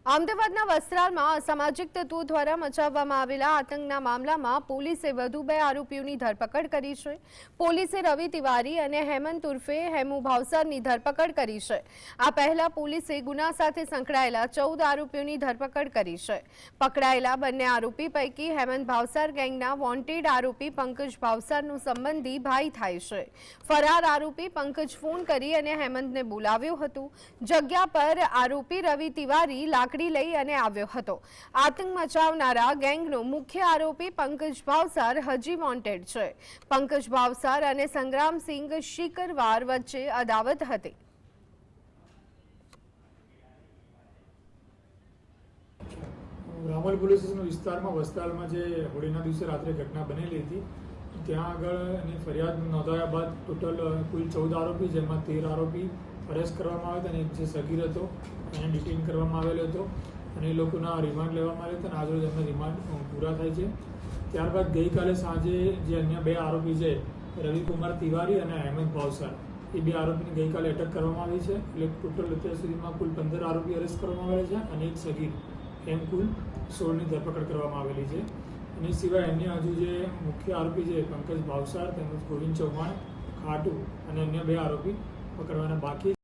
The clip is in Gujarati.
અમદાવાદના વસ્ત્રાલમાં અસામાજિક તત્વો દ્વારા મચાવવામાં આવેલા આતંકના મામલામાં પોલીસે વધુ 2 આરોપીઓની ધરપકડ કરી છે। પોલીસે રવિ તિવારી અને હેમંત ઉર્ફે હેમુ ભાવસારની ધરપકડ કરી છે। આ પહેલા પોલીસે ગુના સાથે સંકળાયેલા 14 આરોપીઓની ધરપકડ કરી છે। પકડાયેલા બંને આરોપી પૈકી હેમંત ભાવસાર ગેંગના વોન્ટેડ આરોપી પંકજ ભાવસારનો સંબંધી ભાઈ થાય છે। ફરાર આરોપી પંકજ ફોન કરી અને હેમંતને બોલાવ્યો હતો। જગ્યા પર આરોપી રવિ તિવારી લઈ અને આવ્યો હતો। આતંક મચાવનારા ગેંગનો મુખ્ય આરોપી પંકજ ભાવસાર હજી વોન્ટેડ છે। પંકજ ભાવસાર અને સંગ્રામસિંહ શીકરવાર વચ્ચે અદાવત હતી। રામોલ પોલીસ સ્ટેશન વિસ્તારમાં વસ્ત્રાલમાં જે હોળીના દિવસે રાત્રે ઘટના બનેલી હતી ત્યાં આગળ એની ફરિયાદ નોંધાયા બાદ ટોટલ કુલ 14 આરોપી જેમાં 13 આરોપી અરેસ્ટ કરવામાં આવ્યા હતા અને એક જે સગીર હતો એને ડિટેન કરવામાં આવેલો હતો અને એ લોકોના રિમાન્ડ લેવામાં આવ્યા હતા અને આજરોજ એમના રિમાન્ડ પૂરા થાય છે। ત્યારબાદ ગઈકાલે સાંજે જે અન્ય 2 આરોપી છે રવિકુમાર તિવારી અને હેમંત ભાવસાર એ 2 આરોપીને ગઈકાલે અટક કરવામાં આવી છે। એટલે ટોટલ અત્યાર સુધીમાં કુલ 15 આરોપી અરેસ્ટ કરવામાં આવેલા છે અને એક સગીર એમ કુલ 16ની ધરપકડ કરવામાં આવેલી છે। અને સિવાય અન્ય હજુ જે મુખ્ય આરોપી છે પંકજ ભાવસાર તેમજ ગોવિંદ ચૌહાણ ખાટુ અને અન્ય 2 આરોપી પકડવાના બાકી